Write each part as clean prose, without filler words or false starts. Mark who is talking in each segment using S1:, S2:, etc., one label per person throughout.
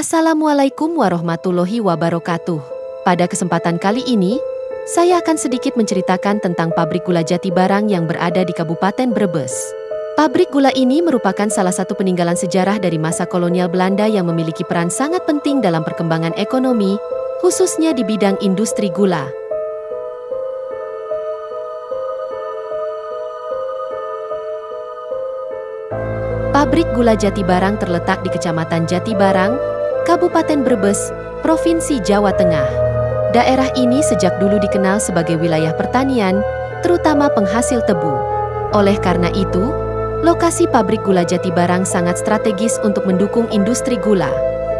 S1: Assalamualaikum warahmatullahi wabarakatuh. Pada kesempatan kali ini, saya akan sedikit menceritakan tentang pabrik gula Jatibarang yang berada di Kabupaten Brebes. Pabrik gula ini merupakan salah satu peninggalan sejarah dari masa kolonial Belanda yang memiliki peran sangat penting dalam perkembangan ekonomi, khususnya di bidang industri gula. Pabrik gula Jatibarang terletak di Kecamatan Jatibarang, Kabupaten Brebes, Provinsi Jawa Tengah. Daerah ini sejak dulu dikenal sebagai wilayah pertanian, terutama penghasil tebu. Oleh karena itu, lokasi pabrik gula Jatibarang sangat strategis untuk mendukung industri gula.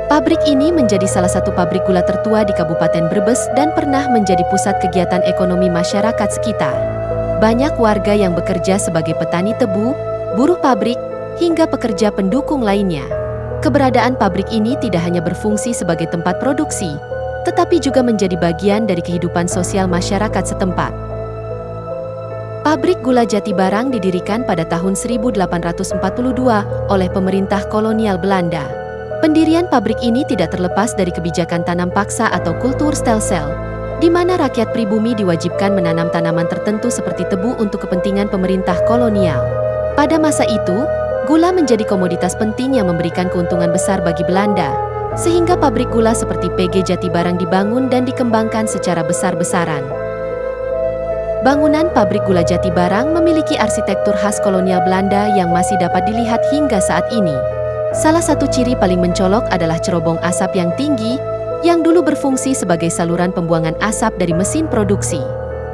S1: Pabrik ini menjadi salah satu pabrik gula tertua di Kabupaten Brebes dan pernah menjadi pusat kegiatan ekonomi masyarakat sekitar. Banyak warga yang bekerja sebagai petani tebu, buruh pabrik, hingga pekerja pendukung lainnya. Keberadaan pabrik ini tidak hanya berfungsi sebagai tempat produksi, tetapi juga menjadi bagian dari kehidupan sosial masyarakat setempat. Pabrik gula Jatibarang didirikan pada tahun 1842 oleh pemerintah kolonial Belanda. Pendirian pabrik ini tidak terlepas dari kebijakan tanam paksa atau kultur stelsel, di mana rakyat pribumi diwajibkan menanam tanaman tertentu seperti tebu untuk kepentingan pemerintah kolonial. Pada masa itu, gula menjadi komoditas penting yang memberikan keuntungan besar bagi Belanda, sehingga pabrik gula seperti PG Jatibarang dibangun dan dikembangkan secara besar-besaran. Bangunan pabrik gula Jatibarang memiliki arsitektur khas kolonial Belanda yang masih dapat dilihat hingga saat ini. Salah satu ciri paling mencolok adalah cerobong asap yang tinggi, yang dulu berfungsi sebagai saluran pembuangan asap dari mesin produksi.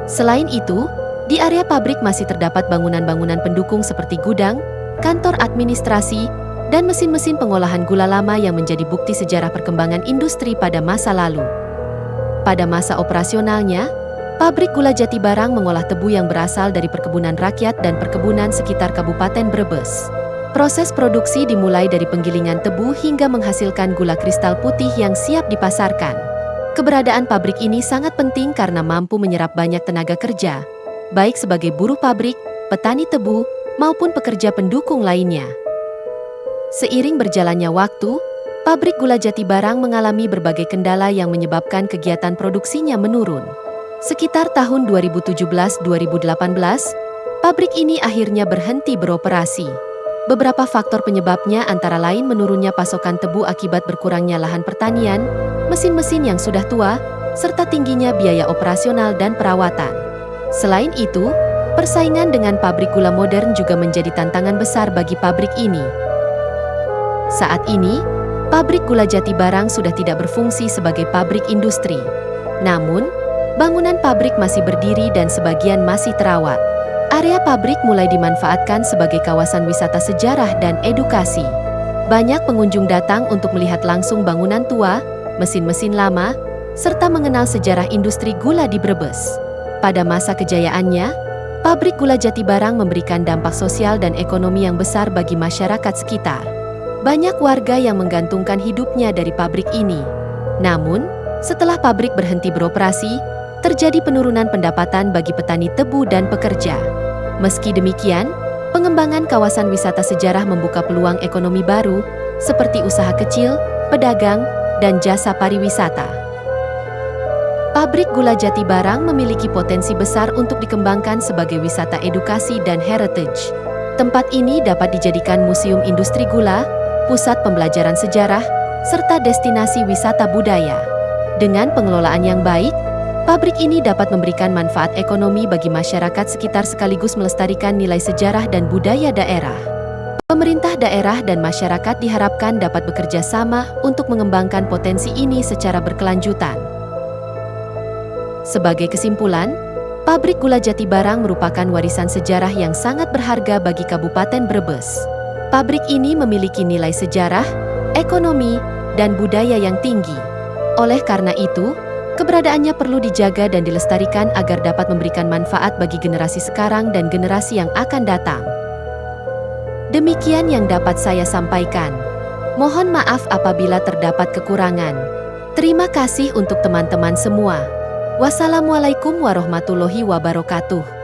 S1: Selain itu, di area pabrik masih terdapat bangunan-bangunan pendukung seperti gudang, kantor administrasi, dan mesin-mesin pengolahan gula lama yang menjadi bukti sejarah perkembangan industri pada masa lalu. Pada masa operasionalnya, pabrik gula Jatibarang mengolah tebu yang berasal dari perkebunan rakyat dan perkebunan sekitar Kabupaten Brebes. Proses produksi dimulai dari penggilingan tebu hingga menghasilkan gula kristal putih yang siap dipasarkan. Keberadaan pabrik ini sangat penting karena mampu menyerap banyak tenaga kerja, baik sebagai buruh pabrik, petani tebu, maupun pekerja pendukung lainnya. Seiring berjalannya waktu, pabrik gula Jatibarang mengalami berbagai kendala yang menyebabkan kegiatan produksinya menurun. Sekitar tahun 2017-2018, pabrik ini akhirnya berhenti beroperasi. Beberapa faktor penyebabnya antara lain menurunnya pasokan tebu akibat berkurangnya lahan pertanian, mesin-mesin yang sudah tua, serta tingginya biaya operasional dan perawatan. Selain itu, persaingan dengan pabrik gula modern juga menjadi tantangan besar bagi pabrik ini. Saat ini, pabrik gula Jatibarang sudah tidak berfungsi sebagai pabrik industri. Namun, bangunan pabrik masih berdiri dan sebagian masih terawat. Area pabrik mulai dimanfaatkan sebagai kawasan wisata sejarah dan edukasi. Banyak pengunjung datang untuk melihat langsung bangunan tua, mesin-mesin lama, serta mengenal sejarah industri gula di Brebes. Pada masa kejayaannya, pabrik gula Jatibarang memberikan dampak sosial dan ekonomi yang besar bagi masyarakat sekitar. Banyak warga yang menggantungkan hidupnya dari pabrik ini. Namun, setelah pabrik berhenti beroperasi, terjadi penurunan pendapatan bagi petani tebu dan pekerja. Meski demikian, pengembangan kawasan wisata sejarah membuka peluang ekonomi baru, seperti usaha kecil, pedagang, dan jasa pariwisata. Pabrik gula Jatibarang memiliki potensi besar untuk dikembangkan sebagai wisata edukasi dan heritage. Tempat ini dapat dijadikan museum industri gula, pusat pembelajaran sejarah, serta destinasi wisata budaya. Dengan pengelolaan yang baik, pabrik ini dapat memberikan manfaat ekonomi bagi masyarakat sekitar sekaligus melestarikan nilai sejarah dan budaya daerah. Pemerintah daerah dan masyarakat diharapkan dapat bekerja sama untuk mengembangkan potensi ini secara berkelanjutan. Sebagai kesimpulan, pabrik gula Jatibarang merupakan warisan sejarah yang sangat berharga bagi Kabupaten Brebes. Pabrik ini memiliki nilai sejarah, ekonomi, dan budaya yang tinggi. Oleh karena itu, keberadaannya perlu dijaga dan dilestarikan agar dapat memberikan manfaat bagi generasi sekarang dan generasi yang akan datang. Demikian yang dapat saya sampaikan. Mohon maaf apabila terdapat kekurangan. Terima kasih untuk teman-teman semua. Wassalamualaikum warahmatullahi wabarakatuh.